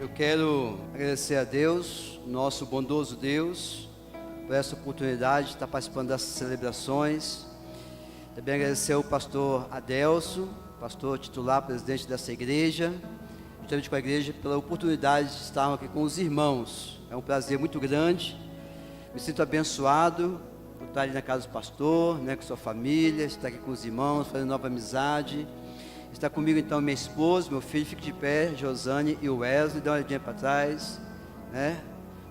Eu quero agradecer a Deus, nosso bondoso Deus, por essa oportunidade de estar participando dessas celebrações. Também agradecer ao pastor Adelso, pastor titular, presidente dessa igreja, juntamente com a igreja, pela oportunidade de estar aqui com os irmãos. É um prazer muito grande, me sinto abençoado por estar ali na casa do pastor, com sua família, estar aqui com os irmãos, fazendo nova amizade. Está comigo então minha esposa, meu filho, fique de pé, Josane e o Wesley, dá uma olhadinha para trás,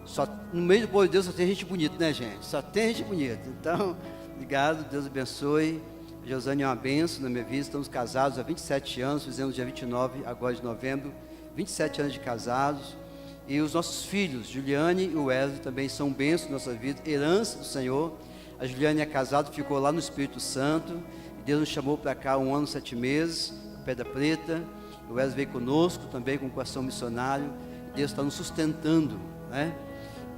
Só, no meio do povo de Deus só tem gente bonita, gente? Só tem gente bonita. Então, obrigado, Deus abençoe. A Josane é uma bênção na minha vida, estamos casados há 27 anos, fizemos dia 29 agora de novembro, 27 anos de casados. E os nossos filhos, Juliane e o Wesley, também são bênçãos na nossa vida, herança do Senhor. A Juliane é casada, ficou lá no Espírito Santo, e Deus nos chamou para cá 1 ano e 7 meses, Pedra Preta. O Wesley veio conosco também com o coração missionário. Deus está nos sustentando,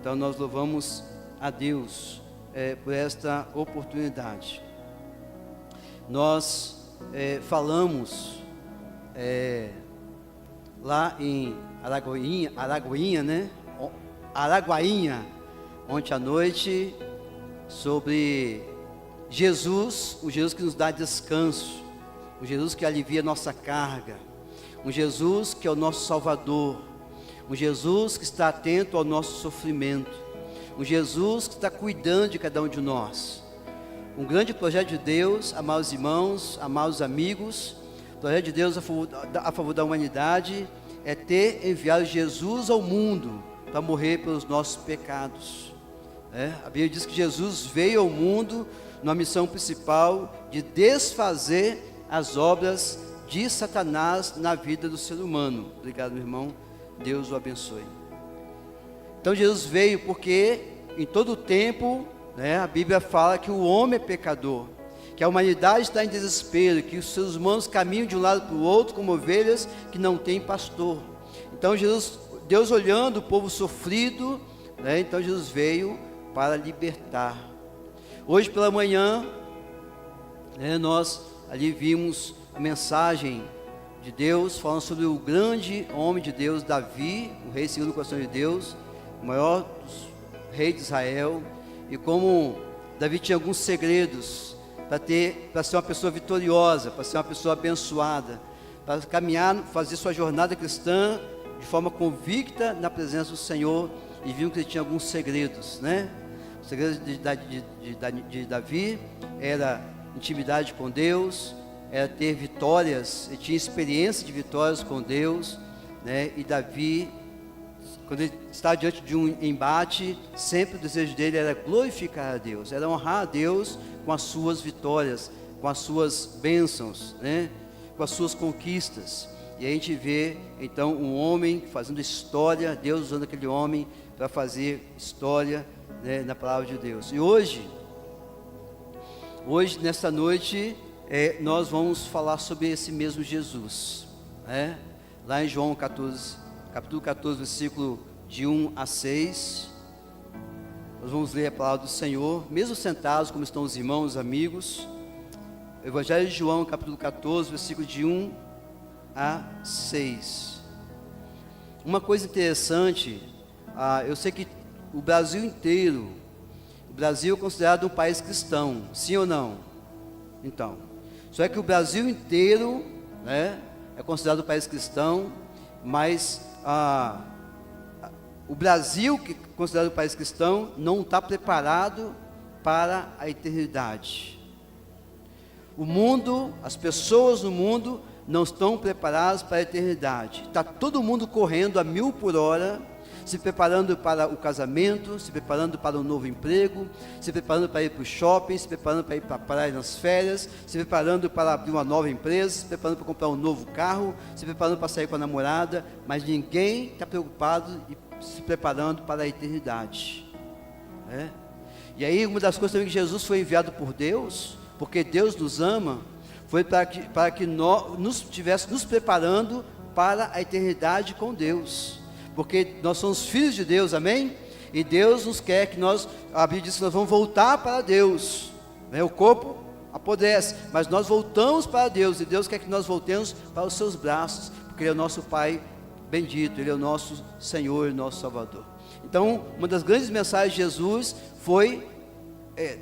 Então nós louvamos a Deus por esta oportunidade. Nós falamos lá em Araguainha, ontem à noite, sobre Jesus, o Jesus que nos dá descanso, um Jesus que alivia nossa carga, um Jesus que é o nosso Salvador, um Jesus que está atento ao nosso sofrimento, um Jesus que está cuidando de cada um de nós. Um grande projeto de Deus, amados irmãos, amados amigos, o projeto de Deus a favor da humanidade é ter enviado Jesus ao mundo para morrer pelos nossos pecados. A Bíblia diz que Jesus veio ao mundo numa missão principal de desfazer as obras de Satanás na vida do ser humano. Obrigado, meu irmão, Deus o abençoe. Então Jesus veio porque em todo o tempo, a Bíblia fala que o homem é pecador, que a humanidade está em desespero, que os seres humanos caminham de um lado para o outro como ovelhas que não têm pastor. Então Deus olhando o povo sofrido, então Jesus veio para libertar. Hoje pela manhã, nós ali vimos a mensagem de Deus falando sobre o grande homem de Deus, Davi, o rei segundo o coração de Deus, o maior dos reis de Israel, e como Davi tinha alguns segredos para ser uma pessoa vitoriosa, para ser uma pessoa abençoada, para caminhar, fazer sua jornada cristã de forma convicta na presença do Senhor. E vimos que ele tinha alguns segredos, O segredo de Davi era intimidade com Deus, era ter vitórias, ele tinha experiência de vitórias com Deus, E Davi, quando ele estava diante de um embate, sempre o desejo dele era glorificar a Deus, era honrar a Deus com as suas vitórias, com as suas bênçãos, com as suas conquistas. E a gente vê então um homem fazendo história, Deus usando aquele homem para fazer história, na palavra de Deus. E hoje nesta noite, nós vamos falar sobre esse mesmo Jesus, lá em João 14, capítulo 14, versículo de 1 a 6, nós vamos ler a palavra do Senhor, mesmo sentados como estão os irmãos, os amigos. Evangelho de João, capítulo 14, versículo de 1 a 6. Uma coisa interessante, eu sei que o Brasil inteiro, o Brasil é considerado um país cristão, sim ou não? Então, só que o Brasil inteiro, é considerado um país cristão, mas o Brasil, que é considerado um país cristão, não está preparado para a eternidade. O mundo, as pessoas no mundo não estão preparadas para a eternidade. Está todo mundo correndo a 1000 por hora, se preparando para o casamento, se preparando para um novo emprego, se preparando para ir para o shopping, se preparando para ir para a praia nas férias, se preparando para abrir uma nova empresa, se preparando para comprar um novo carro, se preparando para sair com a namorada, mas ninguém está preocupado e se preparando para a eternidade. E aí uma das coisas também que Jesus foi enviado por Deus, porque Deus nos ama, foi para que nós nos preparando para a eternidade com Deus. Porque nós somos filhos de Deus, amém? E Deus nos quer que a Bíblia diz que nós vamos voltar para Deus, O corpo apodrece, mas nós voltamos para Deus, e Deus quer que nós voltemos para os seus braços, porque Ele é o nosso Pai bendito, Ele é o nosso Senhor e nosso Salvador. Então, uma das grandes mensagens de Jesus foi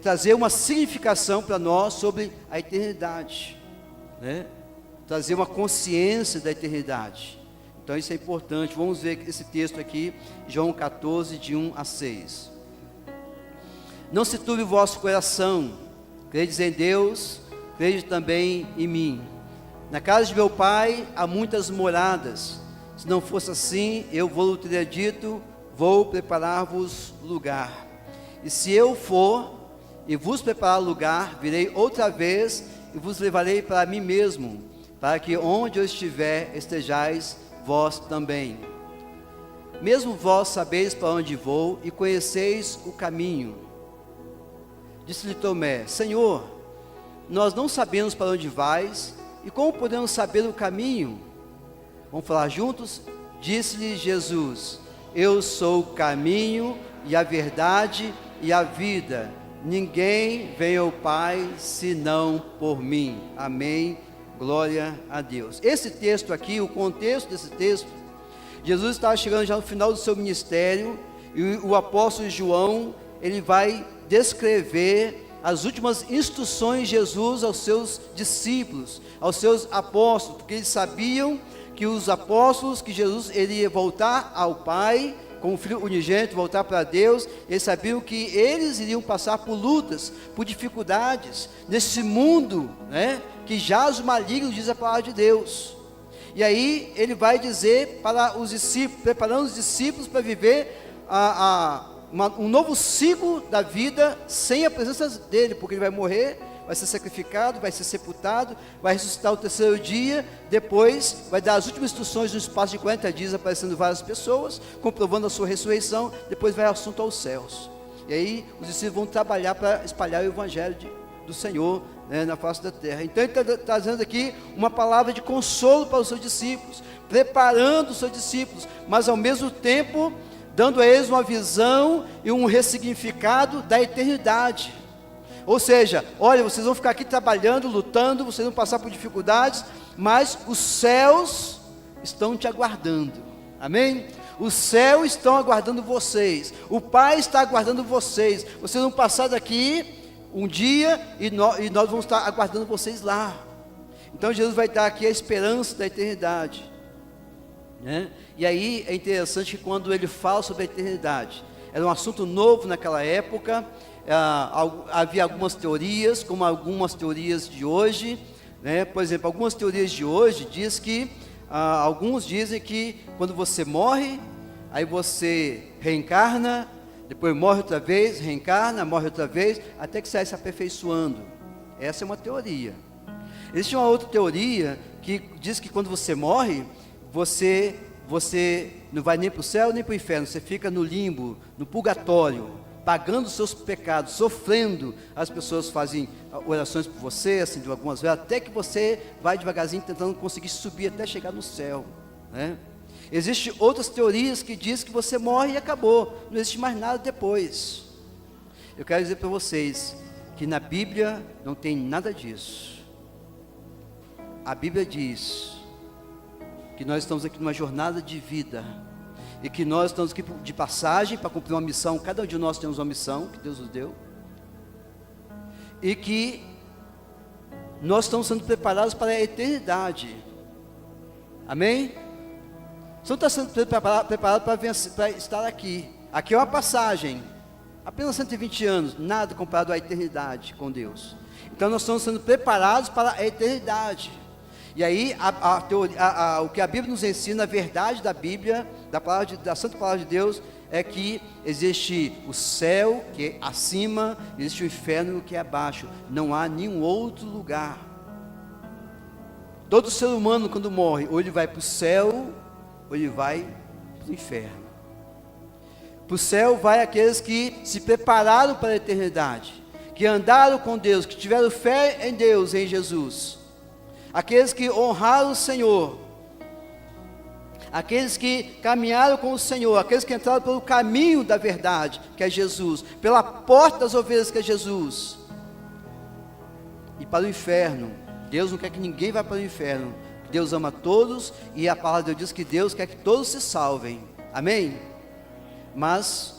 trazer uma significação para nós sobre a eternidade, né? Trazer uma consciência da eternidade. Então isso é importante. Vamos ver esse texto aqui, João 14, de 1 a 6. Não se turbe o vosso coração, credes em Deus, crede também em mim. Na casa de meu pai há muitas moradas, se não fosse assim, eu vou teria dito, vou preparar-vos lugar. E se eu for e vos preparar lugar, virei outra vez e vos levarei para mim mesmo, para que onde eu estiver, estejais vós também. Mesmo vós sabeis para onde vou e conheceis o caminho. Disse-lhe Tomé: Senhor, nós não sabemos para onde vais, e como podemos saber o caminho? Vamos falar juntos? Disse-lhe Jesus: eu sou o caminho e a verdade e a vida. Ninguém vem ao Pai senão por mim. Amém. Glória a Deus. Esse texto aqui, o contexto desse texto, Jesus estava chegando já no final do seu ministério, e o apóstolo João, ele vai descrever as últimas instruções de Jesus aos seus discípulos, aos seus apóstolos, porque eles sabiam que os apóstolos, que Jesus iria voltar ao Pai, como filho unigênito, voltar para Deus. Eles sabiam que eles iriam passar por lutas, por dificuldades, nesse mundo, né, que jaz o maligno, diz a palavra de Deus. E aí ele vai dizer para os discípulos, preparando os discípulos para viver um novo ciclo da vida, sem a presença dele, porque ele vai morrer, vai ser sacrificado, vai ser sepultado, vai ressuscitar o terceiro dia, depois vai dar as últimas instruções no espaço de 40 dias, aparecendo várias pessoas, comprovando a sua ressurreição, depois vai assunto aos céus. E aí os discípulos vão trabalhar para espalhar o evangelho do Senhor, né, na face da terra. Então ele está trazendo aqui uma palavra de consolo para os seus discípulos, preparando os seus discípulos, mas ao mesmo tempo dando a eles uma visão e um ressignificado da eternidade. Ou seja, olha, vocês vão ficar aqui trabalhando, lutando, vocês vão passar por dificuldades, mas os céus estão te aguardando. Amém? Os céus estão aguardando vocês. O Pai está aguardando vocês. Vocês vão passar daqui um dia e nós vamos estar aguardando vocês lá. Então Jesus vai dar aqui a esperança da eternidade, né? E aí é interessante que quando ele fala sobre a eternidade, era um assunto novo naquela época. Havia algumas teorias, como algumas teorias de hoje, né? Por exemplo, algumas teorias de hoje diz que alguns dizem que quando você morre, aí você reencarna, depois morre outra vez, reencarna, morre outra vez, até que sai se aperfeiçoando. Essa é uma teoria. Existe uma outra teoria que diz que quando você morre, você não vai nem para o céu nem para o inferno, você fica no limbo, no purgatório, pagando os seus pecados, sofrendo. As pessoas fazem orações por você, assim, de algumas vezes, até que você vai devagarzinho tentando conseguir subir até chegar no céu, né? Existem outras teorias que dizem que você morre e acabou, não existe mais nada depois. Eu quero dizer para vocês que na Bíblia não tem nada disso. A Bíblia diz que nós estamos aqui numa jornada de vida, e que nós estamos aqui de passagem para cumprir uma missão. Cada um de nós temos uma missão que Deus nos deu, e que nós estamos sendo preparados para a eternidade. Amém? Você não está sendo preparado para estar aqui. Aqui é uma passagem, apenas 120 anos, nada comparado à eternidade com Deus. Então nós estamos sendo preparados para a eternidade. E aí o que a Bíblia nos ensina, a verdade da Bíblia, da Santa Palavra de Deus, é que existe o céu que é acima, existe o inferno que é abaixo. Não há nenhum outro lugar. Todo ser humano, quando morre, ou ele vai para o céu, ou ele vai para o inferno. Para o céu vai aqueles que se prepararam para a eternidade, que andaram com Deus, que tiveram fé em Deus, em Jesus. Aqueles que honraram o Senhor, aqueles que caminharam com o Senhor, aqueles que entraram pelo caminho da verdade, que é Jesus, pela porta das ovelhas, que é Jesus. E para o inferno, Deus não quer que ninguém vá para o inferno, Deus ama todos, e a palavra de Deus diz que Deus quer que todos se salvem, amém? Mas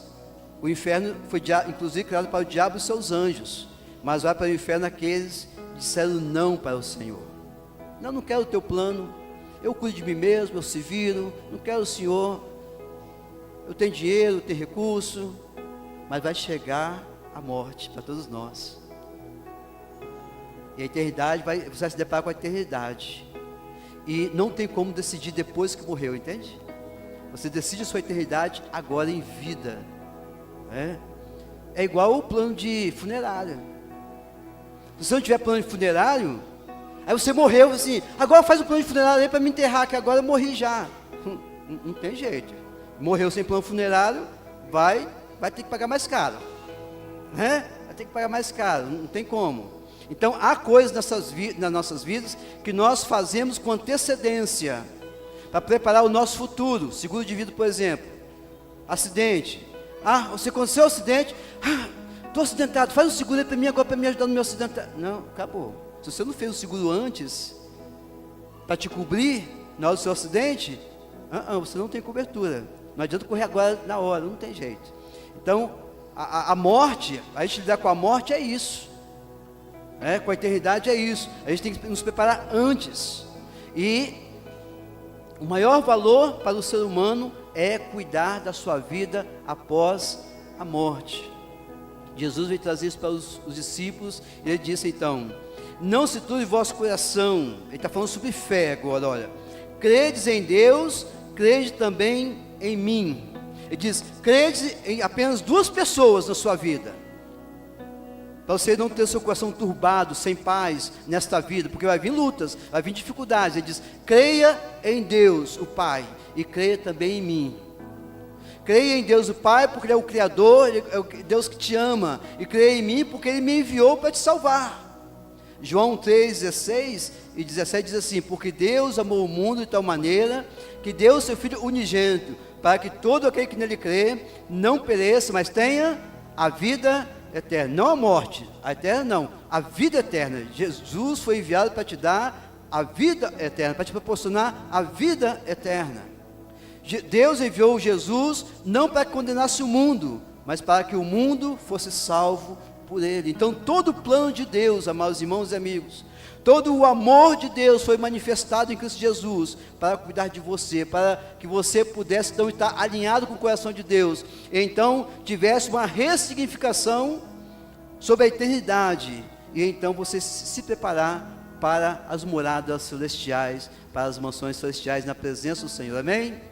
o inferno foi inclusive criado para o diabo e seus anjos, mas vai para o inferno aqueles que disseram não para o Senhor. Não quero o teu plano, eu cuido de mim mesmo, eu se viro, não quero o Senhor, eu tenho dinheiro, eu tenho recurso, mas vai chegar a morte para todos nós, e a eternidade, você vai se deparar com a eternidade, e não tem como decidir depois que morreu, entende? Você decide a sua eternidade agora em vida, é igual o plano de funerária. Se você não tiver plano de funerário, aí você morreu assim, agora faz o plano de funerário aí para me enterrar, que agora eu morri já. Não tem jeito. Morreu sem plano funerário, vai ter que pagar mais caro, vai ter que pagar mais caro, não tem como. Então há coisas nas nossas vidas que nós fazemos com antecedência para preparar o nosso futuro. Seguro de vida, por exemplo, acidente. Você aconteceu um acidente, estou acidentado, faz um seguro aí para mim agora para me ajudar no meu acidente. Não, acabou. Se você não fez o seguro antes para te cobrir na hora do seu acidente, você não tem cobertura. Não adianta correr agora na hora, não tem jeito. Então a morte, a gente lidar com a morte é isso, com a eternidade é isso. A gente tem que nos preparar antes. E o maior valor para o ser humano é cuidar da sua vida após a morte. Jesus veio trazer isso para os discípulos, e ele disse então: não se turbe vosso coração. Ele está falando sobre fé agora, olha. Credes em Deus, crede também em mim. Ele diz: crede em apenas duas pessoas na sua vida, para você não ter seu coração turbado, sem paz nesta vida, porque vai vir lutas, vai vir dificuldades. Ele diz: creia em Deus o Pai, e creia também em mim. Creia em Deus o Pai, porque Ele é o Criador, Ele é o Deus que te ama, e creia em mim, porque Ele me enviou para te salvar. João 3:16 e 17 diz assim: porque Deus amou o mundo de tal maneira, que deu o seu Filho unigênito, para que todo aquele que nele crê, não pereça, mas tenha a vida eterna. Não a morte, a eterna não, a vida eterna. Jesus foi enviado para te dar a vida eterna, para te proporcionar a vida eterna. Deus enviou Jesus não para que condenasse o mundo, mas para que o mundo fosse salvo por Ele. Então todo o plano de Deus, amados irmãos e amigos, todo o amor de Deus foi manifestado em Cristo Jesus, para cuidar de você, para que você pudesse então estar alinhado com o coração de Deus, e então tivesse uma ressignificação sobre a eternidade, e então você se preparar para as moradas celestiais, para as mansões celestiais na presença do Senhor, amém?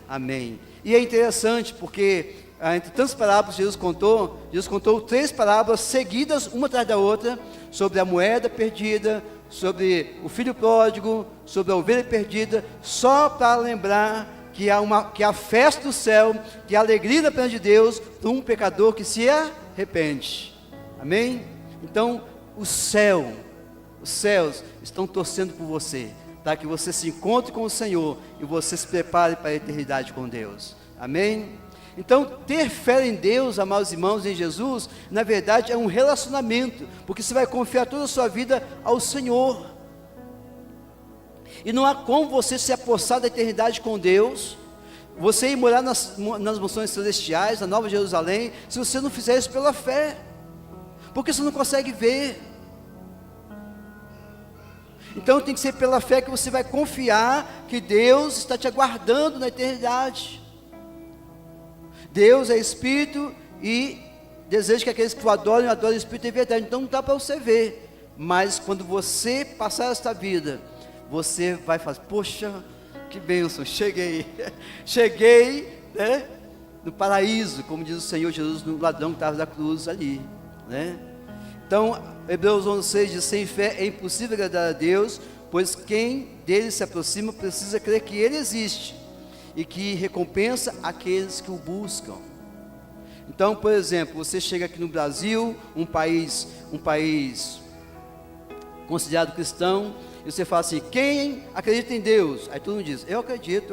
Amém. E é interessante porque entre tantas parábolas que Jesus contou 3 parábolas seguidas, uma atrás da outra, sobre a moeda perdida, sobre o filho pródigo, sobre a ovelha perdida, só para lembrar que há festa do céu, que há alegria na presença de Deus, para um pecador que se arrepende, amém? Então os céus estão torcendo por você, para que você se encontre com o Senhor, e você se prepare para a eternidade com Deus, amém? Então, ter fé em Deus, amados irmãos, em Jesus, na verdade é um relacionamento, porque você vai confiar toda a sua vida ao Senhor, e não há como você se apossar da eternidade com Deus, você ir morar nas mansões celestiais, na Nova Jerusalém, se você não fizer isso pela fé, porque você não consegue ver. Então tem que ser pela fé que você vai confiar que Deus está te aguardando na eternidade. Deus é Espírito e deseja que aqueles que o adorem o Espírito em verdade. Então não dá para você ver, mas quando você passar esta vida, você vai fazer: poxa, que bênção, cheguei, no paraíso, como diz o Senhor Jesus no ladrão que estava da cruz ali, Então, Hebreus 11:6 diz: sem fé é impossível agradar a Deus, pois quem dele se aproxima precisa crer que Ele existe, e que recompensa aqueles que o buscam. Então, por exemplo, você chega aqui no Brasil, um país considerado cristão, e você fala assim: quem acredita em Deus? Aí todo mundo diz: eu acredito.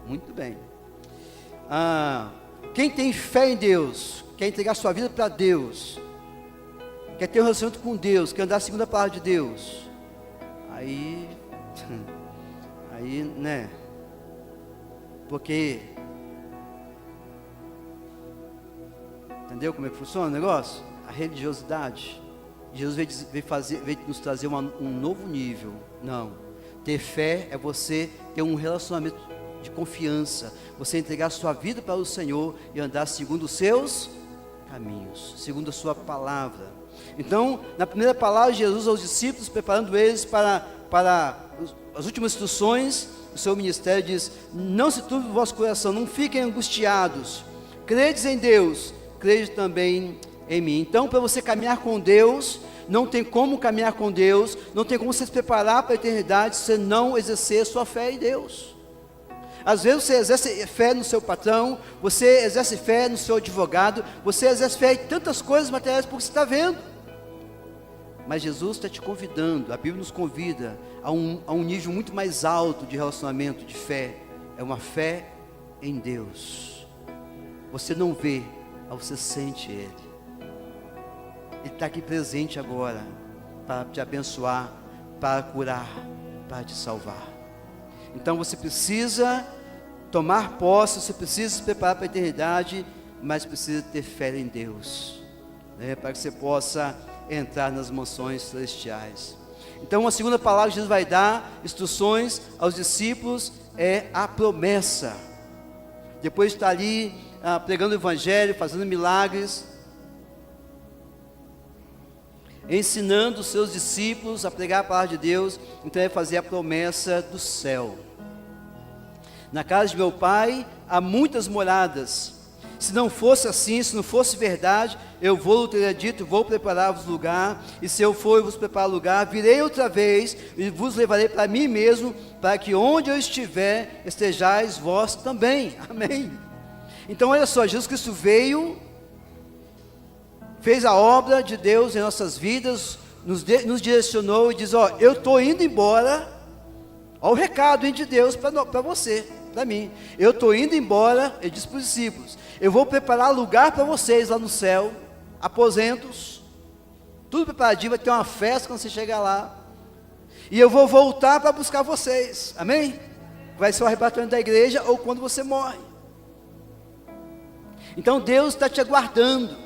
Muito bem. Quem tem fé em Deus, quer entregar sua vida para Deus, quer ter um relacionamento com Deus, quer andar segundo a palavra de Deus, aí, né, porque, entendeu como é que funciona o negócio? A religiosidade, Jesus veio nos trazer um novo nível. Não, ter fé é você ter um relacionamento de confiança, você entregar sua vida para o Senhor e andar segundo os seus caminhos, segundo a sua palavra. Então, na primeira palavra de Jesus aos discípulos, preparando eles para as últimas instruções do seu ministério, diz: não se turbe o vosso coração, não fiquem angustiados, credes em Deus, crede também em mim. Então, para você caminhar com Deus, não tem como caminhar com Deus, não tem como você se preparar para a eternidade se você não exercer sua fé em Deus. Às vezes você exerce fé no seu patrão, você exerce fé no seu advogado, você exerce fé em tantas coisas materiais porque você está vendo. Mas Jesus está te convidando, a Bíblia nos convida a um nível muito mais alto de relacionamento, de fé. É uma fé em Deus. Você não vê, mas você sente Ele. Ele está aqui presente agora, para te abençoar, para curar, para te salvar. Então você precisa tomar posse, você precisa se preparar para a eternidade, mas precisa ter fé em Deus, né, para que você possa entrar nas mansões celestiais. Então a segunda palavra que Jesus vai dar, instruções aos discípulos, é a promessa. Depois de estar ali pregando o evangelho, fazendo milagres, ensinando os seus discípulos a pregar a palavra de Deus, então ele vai fazer a promessa do céu. Na casa de meu pai há muitas moradas. Se não fosse assim, se não fosse verdade, eu vou ter dito, vou preparar-vos lugar, e se eu for e vos preparar lugar, virei outra vez e vos levarei para mim mesmo, para que onde eu estiver, estejais vós também. Amém. Então olha só, Jesus Cristo veio, fez a obra de Deus em nossas vidas, nos direcionou e diz: ó, eu estou indo embora. Olha o recado de Deus para você, para mim. Eu estou indo embora, ele disse para os discípulos: eu vou preparar lugar para vocês lá no céu, aposentos, tudo preparadinho, vai ter uma festa quando você chegar lá, e eu vou voltar para buscar vocês, amém? Vai ser o arrebatamento da igreja ou quando você morre. Então Deus está te aguardando.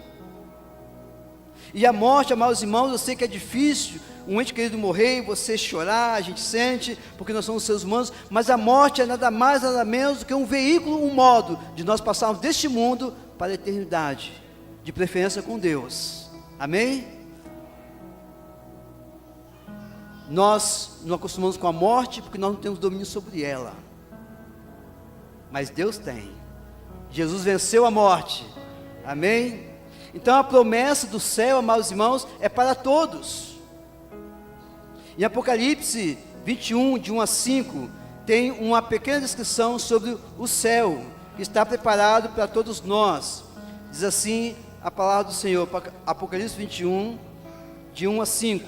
E a morte, amados irmãos, eu sei que é difícil um ente querido morrer, você chorar, a gente sente, porque nós somos seres humanos, mas a morte é nada mais, nada menos do que um veículo, um modo de nós passarmos deste mundo para a eternidade, de preferência com Deus, amém? Nós não acostumamos com a morte, porque nós não temos domínio sobre ela, mas Deus tem. Jesus venceu a morte, amém? Então a promessa do céu, amados irmãos, é para todos. Em Apocalipse 21, de 1 a 5, tem uma pequena descrição sobre o céu, que está preparado para todos nós. Diz assim a palavra do Senhor, Apocalipse 21, de 1 a 5.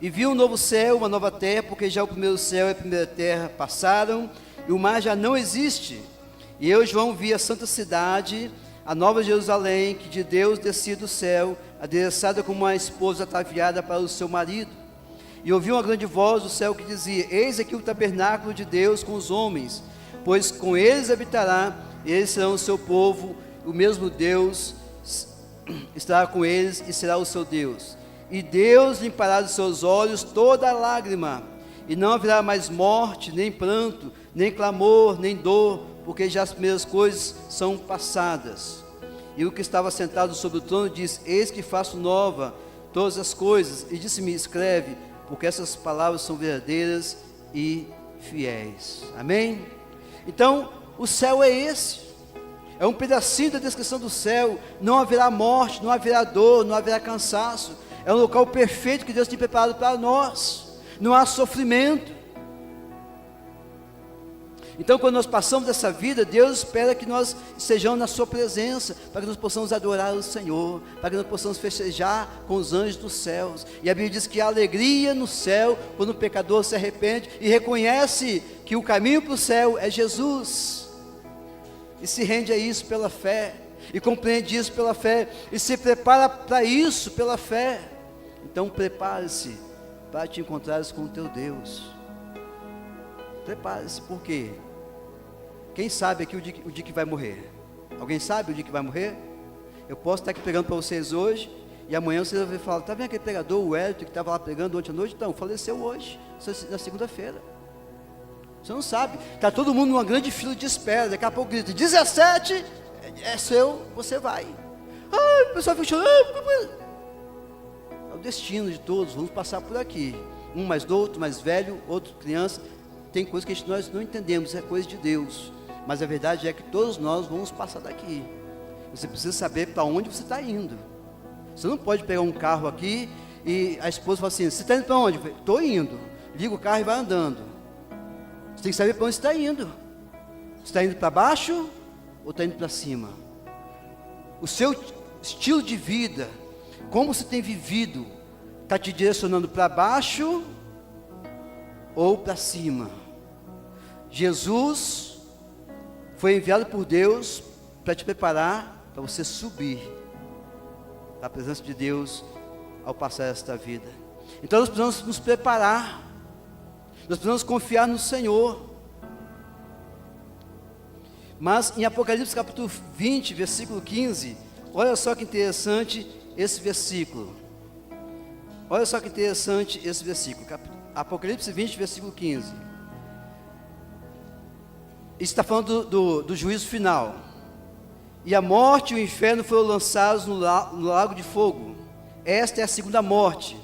E vi um novo céu, uma nova terra, porque já o primeiro céu e a primeira terra passaram, e o mar já não existe. E eu, João, vi a santa cidade, a nova Jerusalém, que de Deus descia do céu, adereçada como uma esposa ataviada para o seu marido. E ouvi uma grande voz do céu que dizia: eis aqui o tabernáculo de Deus com os homens, pois com eles habitará, e eles serão o seu povo, o mesmo Deus estará com eles e será o seu Deus. E Deus limpará dos seus olhos toda lágrima, e não haverá mais morte, nem pranto, nem clamor, nem dor, porque já as primeiras coisas são passadas. E o que estava sentado sobre o trono disse: eis que faço nova todas as coisas. E disse-me: escreve, porque essas palavras são verdadeiras e fiéis. Amém? Então, o céu é esse. É um pedacinho da descrição do céu. Não haverá morte, não haverá dor, não haverá cansaço. É um local perfeito que Deus tem preparado para nós. Não há sofrimento. Então, quando nós passamos dessa vida, Deus espera que nós estejamos na sua presença, para que nós possamos adorar o Senhor, para que nós possamos festejar com os anjos dos céus. E a Bíblia diz que há alegria no céu, quando o pecador se arrepende e reconhece que o caminho para o céu é Jesus, e se rende a isso pela fé. e compreende isso pela fé, e se prepara para isso pela fé. Então prepare-se para te encontrares com o teu Deus. Prepare-se, por quê? Quem sabe aqui o dia que vai morrer? Alguém sabe o dia que vai morrer? Eu posso estar aqui pregando para vocês hoje, e amanhã vocês vão falar, está vendo aquele pregador, o Hélio, que estava lá pregando ontem à noite? Então, faleceu hoje, na segunda-feira. Você não sabe, está todo mundo numa grande fila de espera, daqui a pouco grita, 17, é seu, você vai. O pessoal fica chorando, é o destino de todos, vamos passar por aqui. Um mais novo, outro mais velho, outro criança. Tem coisas que nós não entendemos, é coisa de Deus. Mas a verdade é que todos nós vamos passar daqui. Você precisa saber para onde você está indo. Você não pode pegar um carro aqui e a esposa fala assim, você está indo para onde? Estou indo. Liga o carro e vai andando. Você tem que saber para onde você está indo. Você está indo para baixo ou está indo para cima? O seu estilo de vida, como você tem vivido, está te direcionando para baixo ou para cima? Jesus foi enviado por Deus para te preparar para você subir a presença de Deus ao passar esta vida. Então nós precisamos nos preparar, nós precisamos confiar no Senhor. Mas em Apocalipse capítulo 20, versículo 15, olha só que interessante esse versículo. Olha só que interessante esse versículo. Apocalipse 20, versículo 15. Isso está falando do juízo final. E a morte e o inferno foram lançados no lago de fogo. Esta é a segunda morte.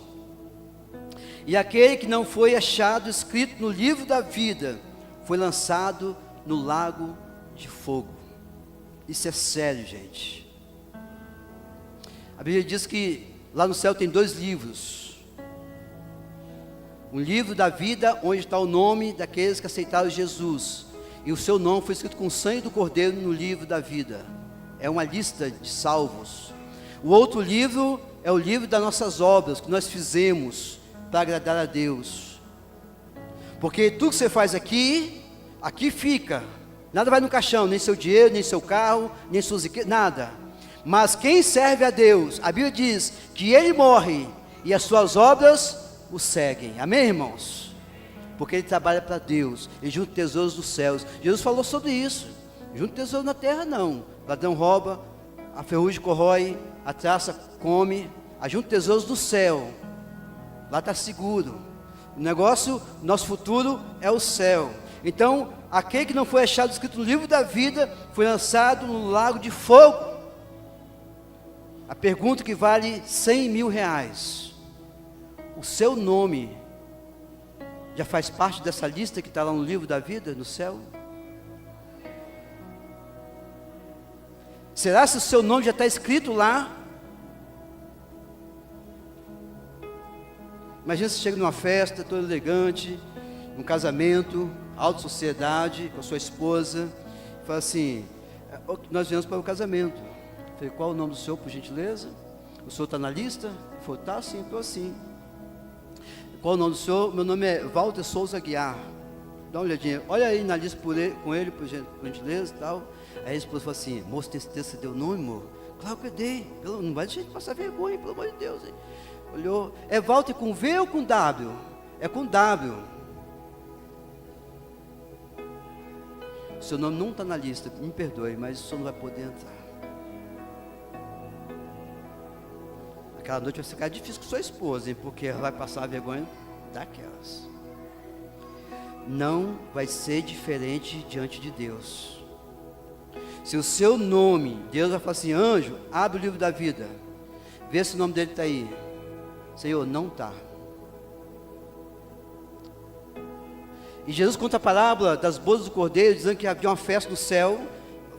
E aquele que não foi achado escrito no livro da vida foi lançado no lago de fogo. Isso é sério, gente. A Bíblia diz que lá no céu tem 2 livros. Um livro da vida, onde está o nome daqueles que aceitaram Jesus, e o seu nome foi escrito com o sangue do Cordeiro no livro da vida. É uma lista de salvos. O outro livro é o livro das nossas obras, que nós fizemos para agradar a Deus. Porque tudo que você faz aqui fica. Nada vai no caixão, nem seu dinheiro, nem seu carro, nem suas riquezas, nada. Mas quem serve a Deus, a Bíblia diz que ele morre e as suas obras o seguem. Amém, irmãos? Porque ele trabalha para Deus, ele junta tesouros dos céus. Jesus falou sobre isso. Junta tesouro na terra não. O ladrão rouba, a ferrugem corrói, a traça come. Ajunta tesouros do céu. Lá está seguro. O negócio, nosso futuro é o céu. Então, aquele que não foi achado escrito no livro da vida foi lançado no lago de fogo. A pergunta que vale 100 mil reais. O seu nome já faz parte dessa lista que está lá no livro da vida, no céu? Será que o seu nome já está escrito lá? Imagina você chega numa festa, todo elegante, num casamento, alta sociedade, com a sua esposa, e fala assim, nós viemos para o casamento. Eu falei, qual o nome do senhor, por gentileza? O senhor está na lista? Ele falou, tá sim, estou assim. Qual o nome do senhor? Meu nome é Walter Souza Guiar. Dá uma olhadinha, olha aí na lista com ele, por gentileza e tal. Aí a esposa falou assim, moço, tem certeza que você deu o nome, amor? Claro que eu dei, não vai deixar de passar vergonha, pelo amor de Deus. Hein? Olhou, é Walter com V ou com W? É com W. O seu nome não está na lista, me perdoe, mas o senhor não vai poder entrar. Aquela noite vai ficar difícil com sua esposa, hein? Porque ela vai passar a vergonha daquelas. Não vai ser diferente diante de Deus. Se o seu nome, Deus vai falar assim, anjo, abre o livro da vida, vê se o nome dele está aí. Senhor, não está. E Jesus conta a parábola das bodas do Cordeiro, dizendo que havia uma festa no céu,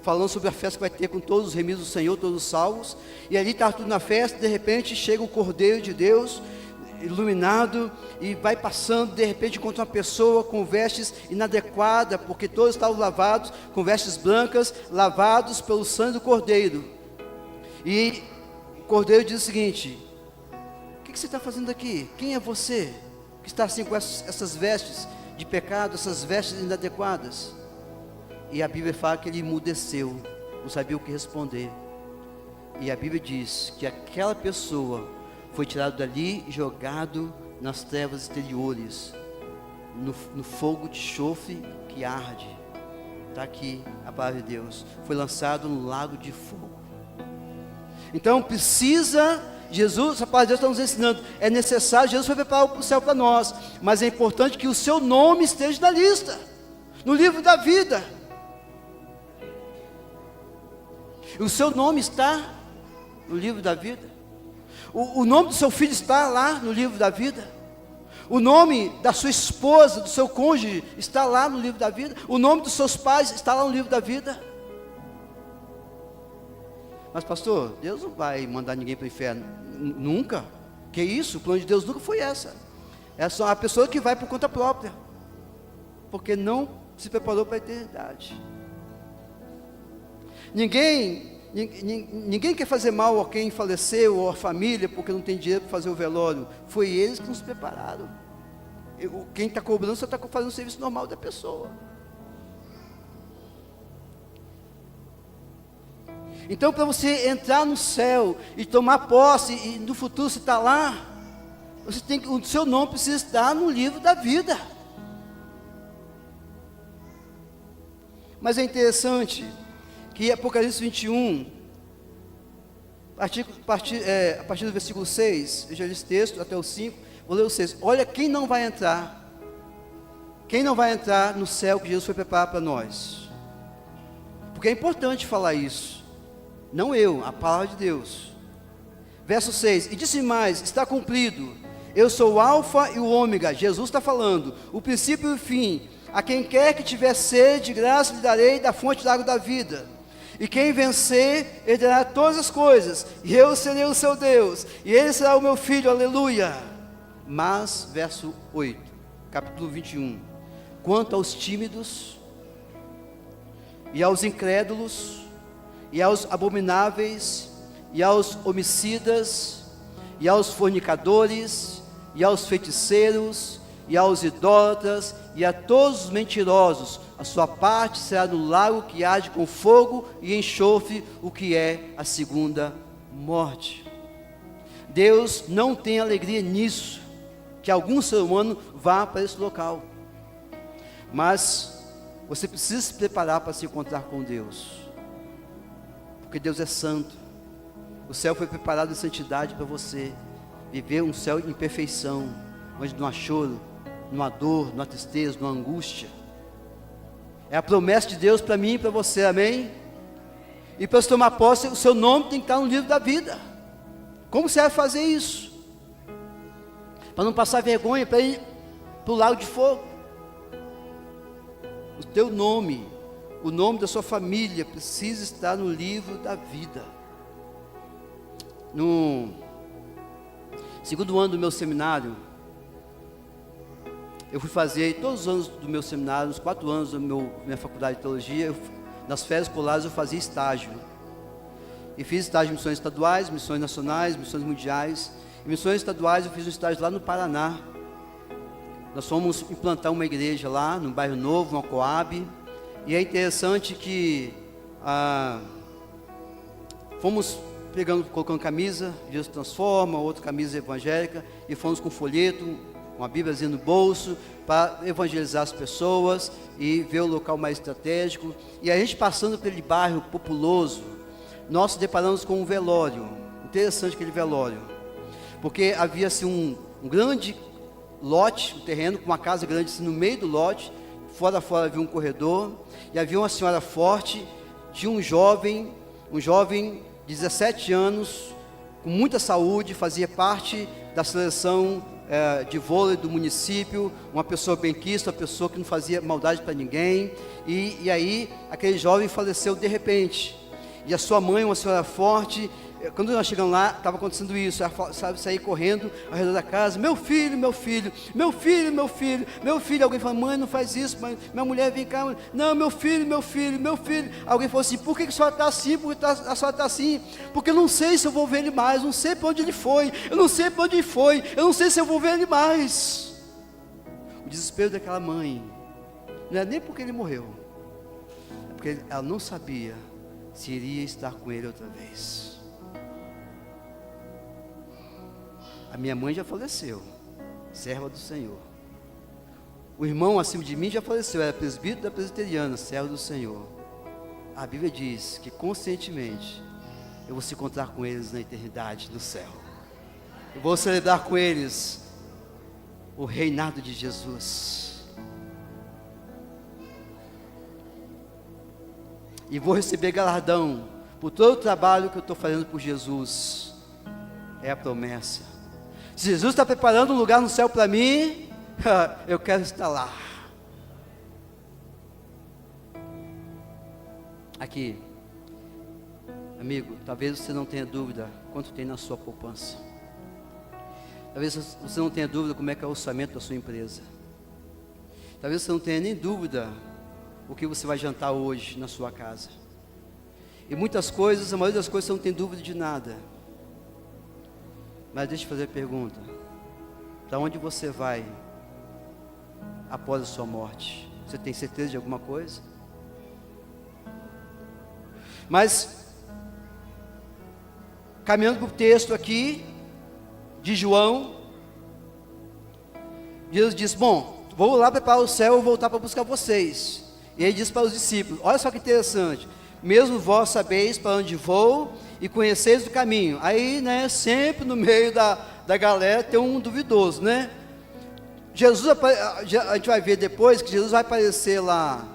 falando sobre a festa que vai ter com todos os remidos do Senhor, todos os salvos. E ali está tudo na festa, de repente chega o Cordeiro de Deus, iluminado, e vai passando, de repente encontra uma pessoa com vestes inadequadas, porque todos estavam lavados, com vestes brancas, lavados pelo sangue do Cordeiro. E o Cordeiro diz o seguinte, o que você está fazendo aqui? Quem é você que está assim com essas vestes de pecado, essas vestes inadequadas? E a Bíblia fala que ele emudeceu, não sabia o que responder. E a Bíblia diz que aquela pessoa foi tirada dali e jogado nas trevas exteriores, no fogo de enxofre que arde. Está aqui a palavra de Deus. Foi lançado no lago de fogo. Então precisa, Jesus, a palavra de Deus está nos ensinando, é necessário, Jesus foi preparar o céu para nós, mas é importante que o seu nome esteja na lista, no livro da vida. O seu nome está no livro da vida. O nome do seu filho está lá no livro da vida. O nome da sua esposa, do seu cônjuge, está lá no livro da vida. O nome dos seus pais está lá no livro da vida. Mas pastor, Deus não vai mandar ninguém para o inferno. Nunca. Que isso? O plano de Deus nunca foi essa. É só a pessoa que vai por conta própria, porque não se preparou para a eternidade. Ninguém quer fazer mal a quem faleceu ou a família porque não tem dinheiro para fazer o velório. Foi eles que nos prepararam. Quem está cobrando só está fazendo o serviço normal da pessoa. Então, para você entrar no céu e tomar posse, e no futuro você está lá, o seu nome precisa estar no livro da vida. Mas é interessante que Apocalipse 21, a partir do versículo 6, eu já li esse texto até o 5, vou ler o 6. Olha quem não vai entrar no céu que Jesus foi preparar para nós. Porque é importante falar isso, não eu, a palavra de Deus. Verso 6, e disse mais, está cumprido, eu sou o alfa e o ômega, Jesus está falando, o princípio e o fim. A quem quer que tiver sede, de graça lhe darei da fonte da água da vida. E quem vencer, herdará todas as coisas, e eu serei o seu Deus, e ele será o meu filho, aleluia. Mas, verso 8, capítulo 21, quanto aos tímidos, e aos incrédulos, e aos abomináveis, e aos homicidas, e aos fornicadores, e aos feiticeiros, e aos idólatras, e a todos os mentirosos, a sua parte será no lago que arde com fogo e enxofre, o que é a segunda morte. Deus não tem alegria nisso, que algum ser humano vá para esse local. Mas você precisa se preparar para se encontrar com Deus, porque Deus é santo. O céu foi preparado em santidade para você viver um céu em perfeição, onde não há choro, não há dor, não há tristeza, não há angústia. É a promessa de Deus para mim e para você, amém? E para você tomar posse, o seu nome tem que estar no livro da vida. Como você vai fazer isso? Para não passar vergonha, para ir para o lago de fogo. O teu nome, o nome da sua família precisa estar no livro da vida. No segundo ano do meu seminário, eu fui fazer, todos os anos do meu seminário, os 4 anos da minha faculdade de teologia, nas férias escolares eu fazia estágio. E fiz estágio em missões estaduais, missões nacionais, missões mundiais. Em missões estaduais eu fiz um estágio lá no Paraná. Nós fomos implantar uma igreja lá, no bairro Novo, uma Coab. E é interessante que fomos colocando camisa, Jesus transforma, outra camisa evangélica, e fomos com folheto, uma bíbliazinha no bolso, para evangelizar as pessoas e ver o local mais estratégico. E a gente passando pelo bairro populoso, nós nos deparamos com um velório. Interessante aquele velório, porque havia assim um grande lote, um terreno com uma casa grande assim, no meio do lote. Fora havia um corredor, e havia uma senhora forte, tinha um jovem de 17 anos, com muita saúde, fazia parte da seleção de vôlei do município, uma pessoa benquista, uma pessoa que não fazia maldade para ninguém, e aí aquele jovem faleceu de repente, e a sua mãe, uma senhora forte, quando nós chegamos lá, estava acontecendo isso, ela sair correndo ao redor da casa, meu filho, meu filho, meu filho, meu filho, meu filho. Alguém falou, mãe, não faz isso, mãe, minha mulher vem cá, não, meu filho, meu filho, meu filho. Alguém falou assim, por que a senhora está assim, a senhora está assim? Porque eu não sei se eu vou ver ele mais, não sei para onde ele foi, eu não sei para onde ele foi, eu não sei se eu vou ver ele mais. O desespero daquela mãe, não é nem porque ele morreu, é porque ela não sabia se iria estar com ele outra vez. A minha mãe já faleceu, serva do Senhor. O irmão acima de mim já faleceu, era presbítero da presbiteriana, servo do Senhor. A Bíblia diz que conscientemente eu vou se encontrar com eles na eternidade do céu. Eu vou celebrar com eles o reinado de Jesus. E vou receber galardão por todo o trabalho que eu estou fazendo por Jesus. É a promessa. Se Jesus está preparando um lugar no céu para mim, eu quero estar lá. Aqui, amigo, talvez você não tenha dúvida quanto tem na sua poupança. Talvez você não tenha dúvida como é que é o orçamento da sua empresa. Talvez você não tenha nem dúvida o que você vai jantar hoje na sua casa. E muitas coisas, a maioria das coisas você não tem dúvida de nada. Mas deixa eu fazer a pergunta: para onde você vai após a sua morte? Você tem certeza de alguma coisa? Mas, caminhando para o texto aqui, de João, Jesus disse: bom, vou lá preparar o céu e voltar para buscar vocês. E ele disse para os discípulos: olha só que interessante, mesmo vós sabeis para onde vou e conheceis o caminho. Aí, né, sempre no meio da galera tem um duvidoso, né? Jesus, a gente vai ver depois que Jesus vai aparecer lá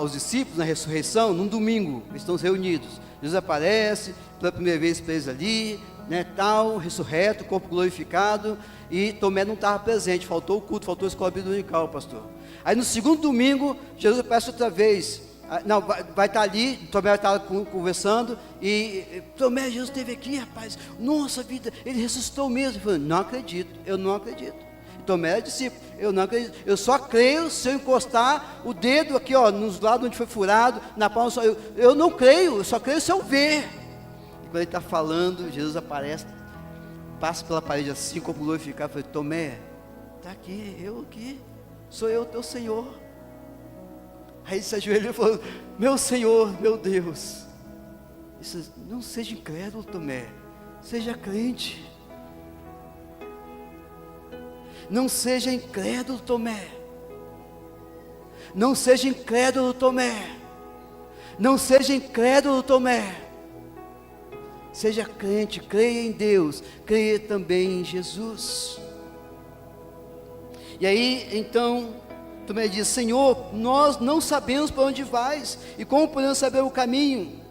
os discípulos na ressurreição, num domingo, eles estão reunidos. Jesus aparece pela primeira vez para eles ali, né, tal, ressurreto, corpo glorificado, e Tomé não estava presente, faltou o culto, faltou a escola dominical, pastor. Aí no segundo domingo, Jesus aparece outra vez, não, vai estar ali, Tomé estava conversando, e Tomé, Jesus esteve aqui, rapaz, nossa vida, ele ressuscitou mesmo. Ele falou: não acredito, eu não acredito. Tomé era discípulo, eu não acredito, eu só creio se eu encostar o dedo aqui, ó, nos lados onde foi furado, na palma, eu não creio, eu só creio se eu ver. E quando ele está falando, Jesus aparece, passa pela parede assim, como glorificado, falei: Tomé, está aqui, eu aqui, sou eu, teu Senhor. Aí ele se ajoelhou e falou: meu Senhor, meu Deus. Disse: não seja incrédulo, Tomé, seja crente. Não seja incrédulo, Tomé. Não seja incrédulo, Tomé. Não seja incrédulo, Tomé. Seja crente, creia em Deus, creia também em Jesus. E aí, então, Tomé diz: Senhor, nós não sabemos para onde vais, e como podemos saber o caminho?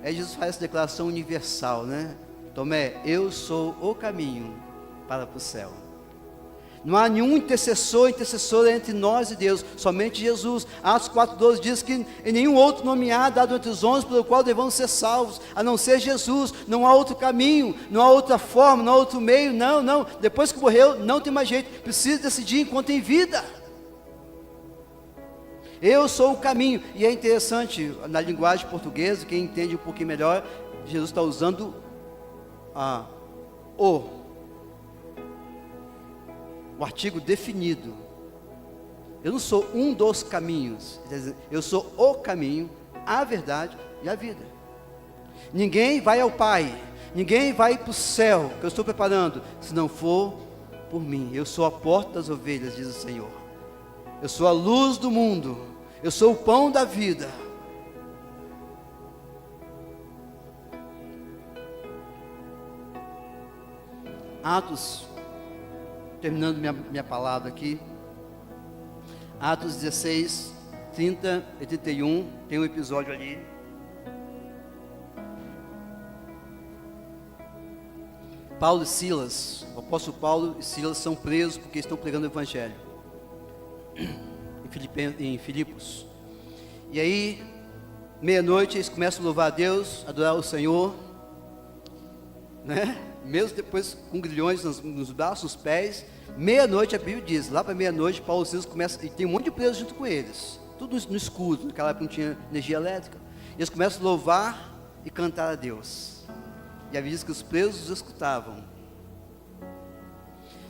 Aí Jesus faz essa declaração universal, né? Tomé, eu sou o caminho para o céu. Não há nenhum intercessora entre nós e Deus, somente Jesus. Atos 4,12 diz que em nenhum outro nome há dado entre os homens pelo qual devemos ser salvos, a não ser Jesus. Não há outro caminho, não há outra forma, não há outro meio, não. Depois que morreu, não tem mais jeito, precisa decidir enquanto tem vida. Eu sou o caminho. E é interessante, na linguagem portuguesa, quem entende um pouquinho melhor, Jesus está usando o artigo definido. Eu não sou um dos caminhos, eu sou o caminho, a verdade e a vida. Ninguém vai ao Pai, ninguém vai para o céu que eu estou preparando, se não for por mim. Eu sou a porta das ovelhas, diz o Senhor. Eu sou a luz do mundo, eu sou o pão da vida. Atos, terminando minha palavra aqui, Atos 16, 30 e 31, tem um episódio ali. Paulo e Silas, o apóstolo Paulo e Silas são presos porque estão pregando o evangelho em Filipos. E aí, meia-noite, eles começam a louvar a Deus, adorar o Senhor, né? Mesmo depois com grilhões nos braços, nos pés. Meia-noite, a Bíblia diz, lá para meia-noite, Paulo e Silas começam, e tem um monte de presos junto com eles, tudo no escuro, naquela época não tinha energia elétrica. E eles começam a louvar e cantar a Deus. E a Bíblia diz que os presos os escutavam.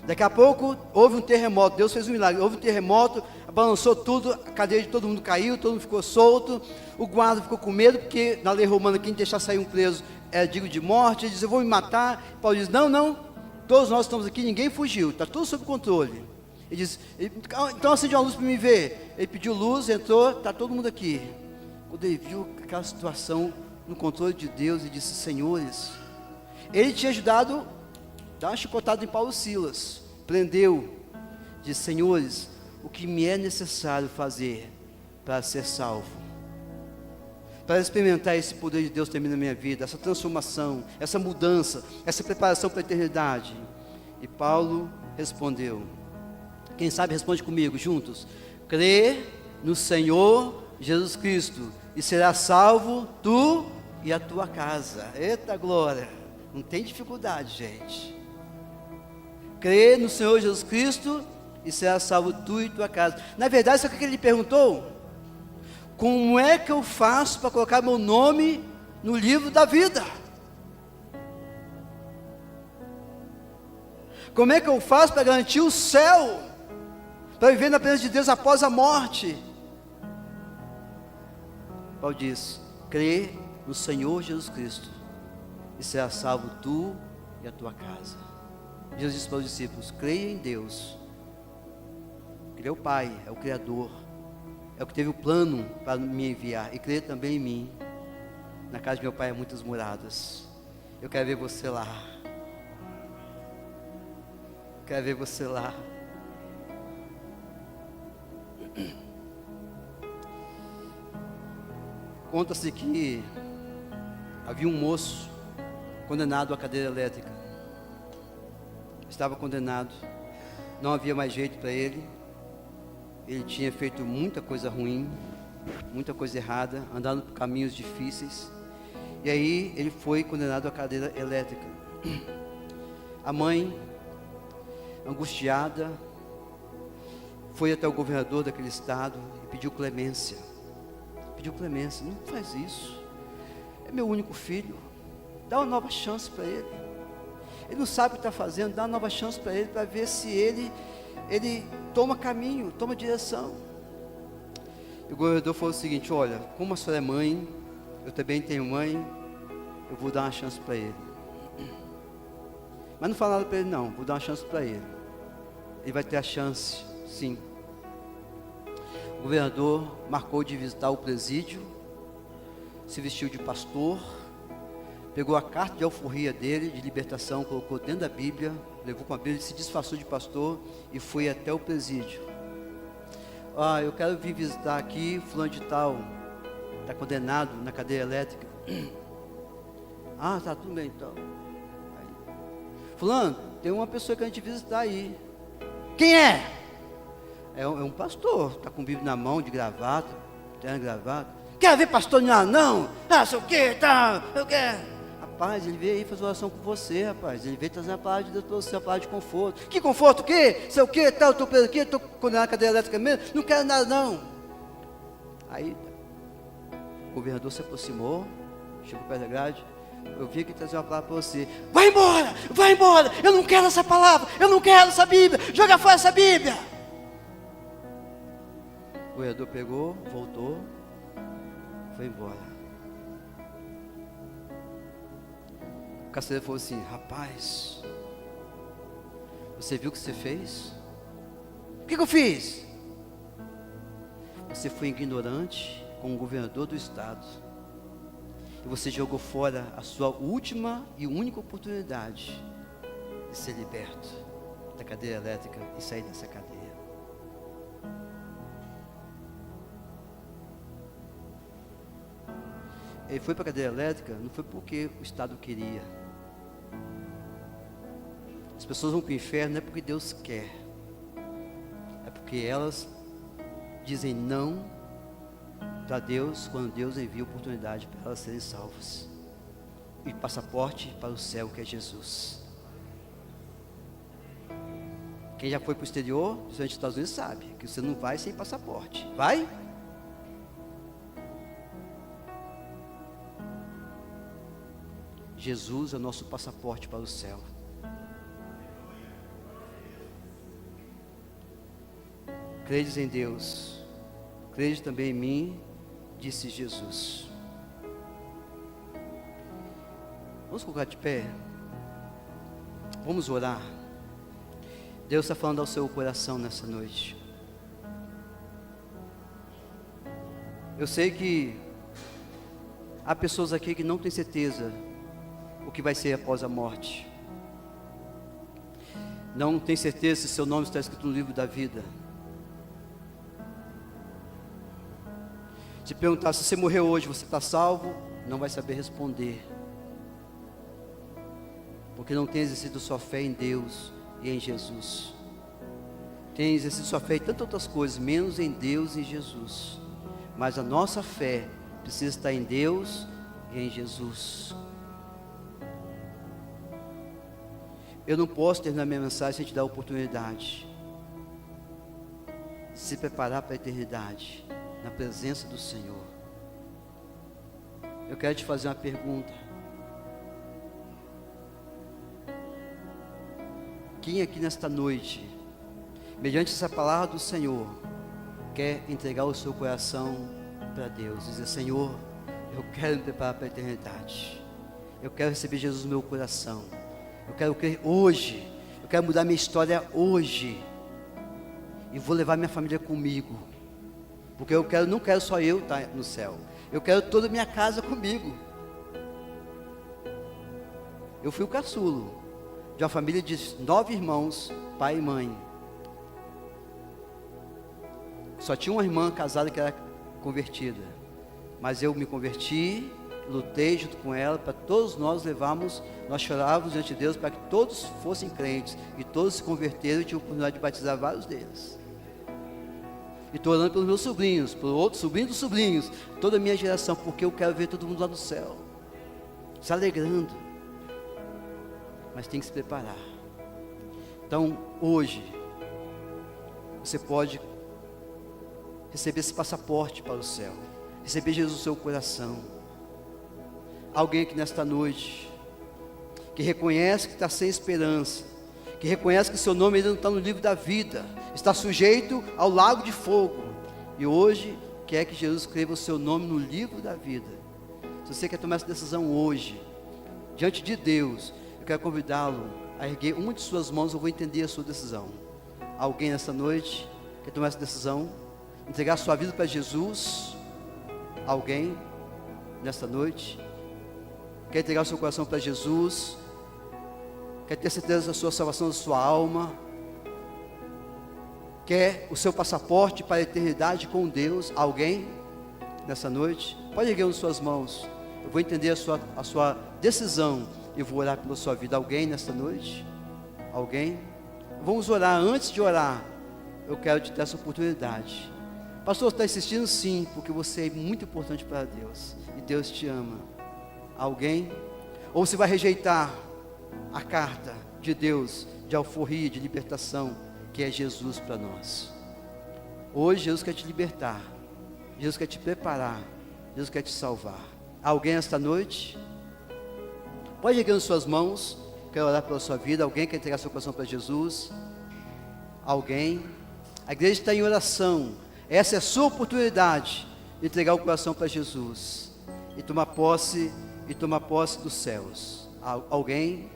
Daqui a pouco houve um terremoto, Deus fez um milagre, houve um terremoto, balançou tudo, a cadeira de todo mundo caiu, todo mundo ficou solto, o guarda ficou com medo, porque na lei romana quem deixar sair um preso era digno de morte. Ele diz: eu vou me matar. Paulo diz: não, Todos nós estamos aqui, ninguém fugiu, está tudo sob controle. Ele disse, então acende uma luz para me ver. Ele pediu luz, entrou, está todo mundo aqui. Quando ele viu aquela situação no controle de Deus, ele disse, senhores, ele tinha ajudado a dar uma chicotada em Paulo e Silas, prendeu, disse, senhores, o que me é necessário fazer para ser salvo? Para experimentar esse poder de Deus também na minha vida, essa transformação, essa mudança, essa preparação para a eternidade. E Paulo respondeu, quem sabe responde comigo juntos, crê no Senhor Jesus Cristo e será salvo tu e a tua casa. Eita glória, não tem dificuldade, gente. Crê no Senhor Jesus Cristo e será salvo tu e tua casa. Na verdade, sabe o que ele perguntou? Como é que eu faço para colocar meu nome no livro da vida? Como é que eu faço para garantir o céu? Para viver na presença de Deus após a morte? Paulo diz, crê no Senhor Jesus Cristo e será salvo tu e a tua casa. Jesus disse para os discípulos, creia em Deus. Ele é o Pai, é o Criador, é o que teve o plano para me enviar, e creia também em mim. Na casa de meu Pai há muitas moradas. Eu quero ver você lá. Quero ver você lá. Conta-se que havia um moço condenado à cadeira elétrica. Estava condenado, não havia mais jeito para ele. Ele tinha feito muita coisa ruim, muita coisa errada, andando por caminhos difíceis. E aí ele foi condenado à cadeira elétrica. A mãe, angustiada, foi até o governador daquele estado e pediu clemência. Pediu clemência, não faz isso. É meu único filho, dá uma nova chance para ele. Ele não sabe o que está fazendo, dá uma nova chance para ele, para ver se ele toma caminho, toma direção. E o governador falou o seguinte, olha, como a senhora é mãe, eu também tenho mãe, eu vou dar uma chance para ele. Mas não fala nada para ele não, vou dar uma chance para ele. Ele vai ter a chance, sim. O governador marcou de visitar o presídio, se vestiu de pastor, pegou a carta de alforria dele, de libertação, colocou dentro da Bíblia, levou com a Bíblia, se disfarçou de pastor e foi até o presídio. Eu quero vir visitar aqui, fulano de tal, está condenado na cadeira elétrica. Tá tudo bem então. Aí, fulano, tem uma pessoa que a gente visitar aí. Quem é? É um pastor, está com a Bíblia na mão, de gravata, terno gravata. Quer ver pastor não? Sei o que, tá, eu quero. Rapaz, ele veio aí fazer oração com você, rapaz. Ele veio trazer a palavra de Deus para você, a palavra de conforto. Que conforto, o quê? Sei o quê, tal, estou preso aqui, estou condenado na cadeira elétrica mesmo, não quero nada não. Aí, o governador se aproximou, chegou perto da grade, eu vi que trazer uma palavra para você. Vai embora, eu não quero essa palavra, eu não quero essa Bíblia, joga fora essa Bíblia. O governador pegou, voltou, foi embora. O carcereiro falou assim, rapaz, você viu o que você fez? O que eu fiz? Você foi ignorante com o governador do estado. E você jogou fora a sua última e única oportunidade de ser liberto da cadeira elétrica e sair dessa cadeia. Ele foi para a cadeira elétrica, não foi porque o estado queria. As pessoas vão para o inferno não é porque Deus quer, é porque elas dizem não para Deus quando Deus envia oportunidade para elas serem salvas. E passaporte para o céu, que é Jesus. Quem já foi para o exterior, principalmente nos Estados Unidos, sabe que você não vai sem passaporte. Vai? Jesus é o nosso passaporte para o céu. Credes em Deus, crede também em mim, disse Jesus. Vamos colocar de pé. Vamos orar. Deus está falando ao seu coração nessa noite. Eu sei que há pessoas aqui que não têm certeza o que vai ser após a morte. Não tem certeza se seu nome está escrito no livro da vida. Se perguntar se você morrer hoje, você está salvo? Não vai saber responder. Porque não tem exercido sua fé em Deus e em Jesus. Tem exercido sua fé em tantas outras coisas, menos em Deus e em Jesus. Mas a nossa fé precisa estar em Deus e em Jesus. Eu não posso terminar minha mensagem sem te dar a oportunidade de se preparar para a eternidade, na presença do Senhor. Eu quero te fazer uma pergunta. Quem aqui nesta noite, mediante essa palavra do Senhor, quer entregar o seu coração para Deus, dizer: Senhor, eu quero me preparar para a eternidade, eu quero receber Jesus no meu coração, eu quero crer hoje, eu quero mudar minha história hoje, e vou levar minha família comigo, porque eu quero, não quero só eu estar no céu, eu quero toda a minha casa comigo. Eu fui o caçulo de uma família de 9 irmãos, pai e mãe. Só tinha uma irmã casada que era convertida, mas eu me converti, lutei junto com ela para todos nós levarmos, nós chorávamos diante de Deus para que todos fossem crentes, e todos se converteram. Eu tive a oportunidade de batizar vários deles, e estou orando pelos meus sobrinhos, por outros sobrinhos dos sobrinhos, toda a minha geração, porque eu quero ver todo mundo lá no céu, se alegrando, mas tem que se preparar. Então hoje, você pode receber esse passaporte para o céu, receber Jesus no seu coração. Alguém aqui nesta noite, que reconhece que está sem esperança, que reconhece que seu nome ainda não está no livro da vida, está sujeito ao lago de fogo, e hoje quer que Jesus escreva o seu nome no livro da vida. Se você quer tomar essa decisão hoje, diante de Deus, eu quero convidá-lo a erguer uma de suas mãos. Eu vou entender a sua decisão. Alguém nessa noite quer tomar essa decisão, entregar a sua vida para Jesus? Alguém nesta noite quer entregar o seu coração para Jesus? Quer ter certeza da sua salvação, da sua alma? Quer o seu passaporte para a eternidade com Deus? Alguém nessa noite? Pode erguer uma de suas mãos. Eu vou entender a sua decisão e vou orar pela sua vida. Alguém nesta noite? Alguém? Vamos orar. Antes de orar, eu quero te dar essa oportunidade. Pastor, está insistindo? Sim, porque você é muito importante para Deus, e Deus te ama. Alguém? Ou você vai rejeitar a carta de Deus, de alforria, de libertação, que é Jesus para nós? Hoje Jesus quer te libertar, Jesus quer te preparar, Jesus quer te salvar. Alguém esta noite? Pode erguer as suas mãos. Quero orar pela sua vida. Alguém quer entregar seu coração para Jesus? Alguém? A igreja está em oração. Essa é a sua oportunidade de entregar o coração para Jesus e tomar posse dos céus. Alguém?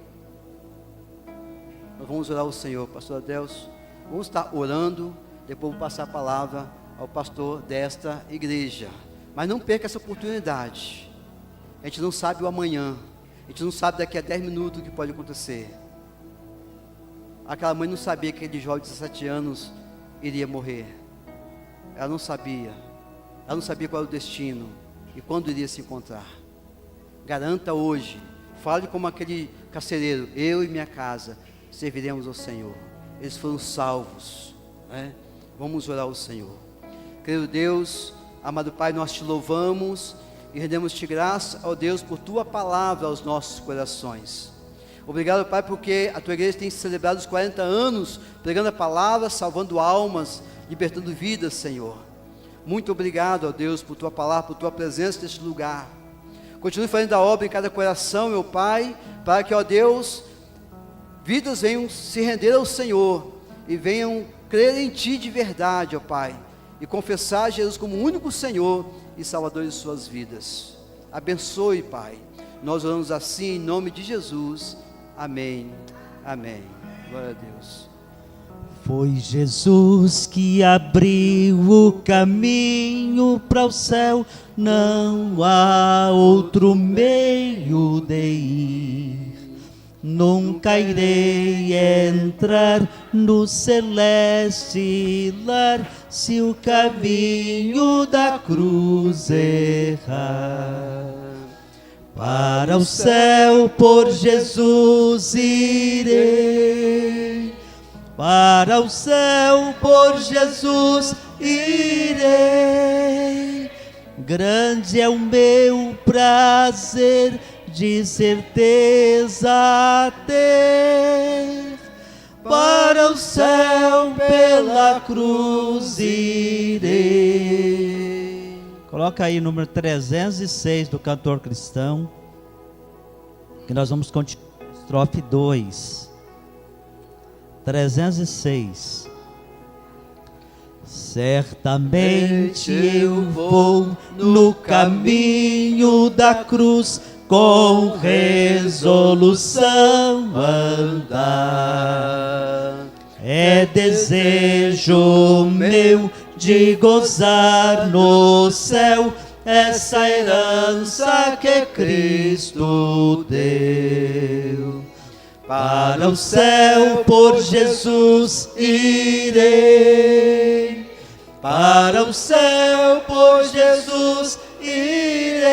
Nós vamos orar ao Senhor. Pastor Adelso, vamos estar orando. Depois vou passar a palavra ao pastor desta igreja. Mas não perca essa oportunidade. A gente não sabe o amanhã. A gente não sabe daqui a 10 minutos o que pode acontecer. Aquela mãe não sabia que aquele jovem de 17 anos iria morrer. Ela não sabia. Ela não sabia qual era o destino e quando iria se encontrar. Garanta hoje. Fale como aquele carcereiro: eu e minha casa serviremos ao Senhor. Eles foram salvos, né? Vamos orar ao Senhor. Querido Deus, amado Pai, nós te louvamos e rendemos-te graça, ó Deus, por tua palavra aos nossos corações. Obrigado, Pai, porque a tua igreja tem celebrado os 40 anos pregando a palavra, salvando almas, libertando vidas, Senhor. Muito obrigado, ó Deus, por tua palavra, por tua presença neste lugar. Continue fazendo a obra em cada coração, meu Pai, para que, ó Deus, vidas venham se render ao Senhor e venham crer em Ti de verdade, ó Pai, e confessar Jesus como o único Senhor e Salvador de suas vidas. Abençoe, Pai. Nós oramos assim em nome de Jesus. Amém. Amém. Glória a Deus. Foi Jesus que abriu o caminho para o céu, não há outro meio de ir. Nunca irei entrar no celeste lar se o caminho da cruz errar. Para o céu por Jesus irei, para o céu por Jesus irei. Grande é o meu prazer, de certeza ter. Para o céu pela cruz irei. Coloca aí o número 306 do cantor cristão, que nós vamos continuar a estrofe 2. 306. Certamente eu vou no caminho da cruz, com resolução andar. É desejo meu de gozar no céu essa herança que Cristo deu. Para o céu por Jesus irei, para o céu por Jesus irei.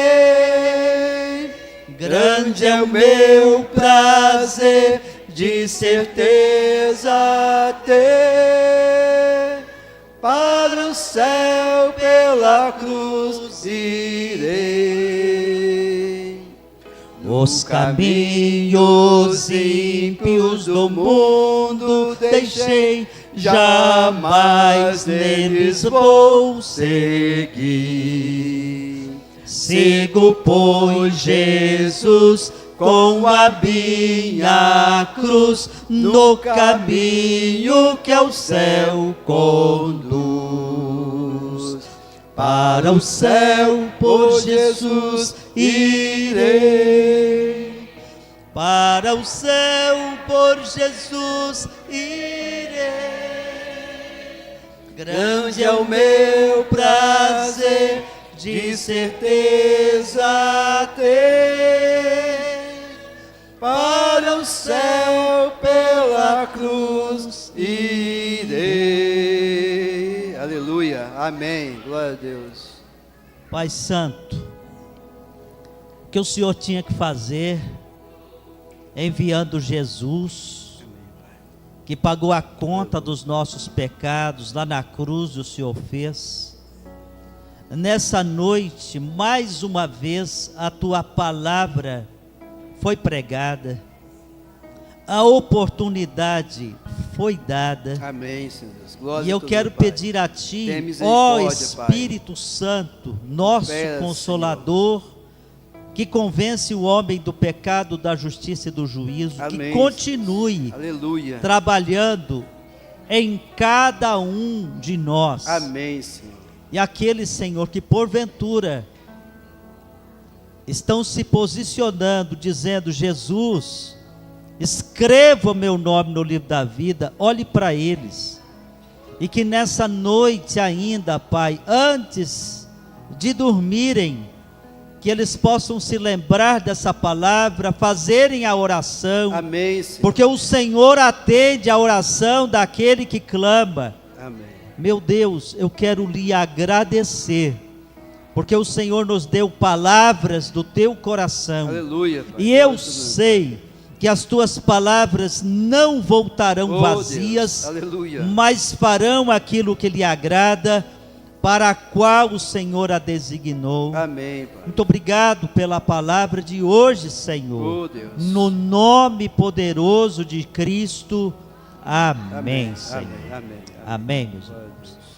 Grande é o meu prazer, de certeza ter. Para o céu pela cruz irei. Os caminhos ímpios do mundo deixei, jamais neles vou seguir. Sigo, pois, Jesus com a minha cruz no caminho que ao céu conduz. Para o céu por Jesus irei, para o céu por Jesus irei. Grande é o meu prazer, de certeza ter. Para o céu pela cruz irei. Aleluia. Amém. Glória a Deus. Pai Santo, o que o Senhor tinha que fazer, enviando Jesus, que pagou a conta dos nossos pecados, lá na cruz o Senhor fez. Nessa noite, mais uma vez, a Tua palavra foi pregada, a oportunidade foi dada. Amém, Senhor. Glória e eu a quero Pai. pedir a Ti, Tem ó misericórdia, Espírito Santo, nosso Opera, Consolador, que convence o homem do pecado, da justiça e do juízo, Amém, que continue Aleluia. trabalhando em cada um de nós. Amém, Senhor. E aqueles, Senhor, que porventura estão se posicionando, dizendo: Jesus, escreva o meu nome no livro da vida, olhe para eles, e que nessa noite ainda, Pai, antes de dormirem, que eles possam se lembrar dessa palavra, fazerem a oração. Amém, Senhor. Porque o Senhor atende a oração daquele que clama. Amém. Meu Deus, eu quero lhe agradecer, porque o Senhor nos deu palavras do teu coração. Aleluia, Pai. E eu sei que as tuas palavras não voltarão vazias, Deus. Aleluia. mas farão aquilo que lhe agrada, para a qual o Senhor a designou. Amém, Pai. Muito obrigado pela palavra de hoje, Senhor. Oh, Deus. No nome poderoso de Cristo. Amém, Amém. Senhor. Amém. Amém. Amém, meus Glória a irmãos. Deus.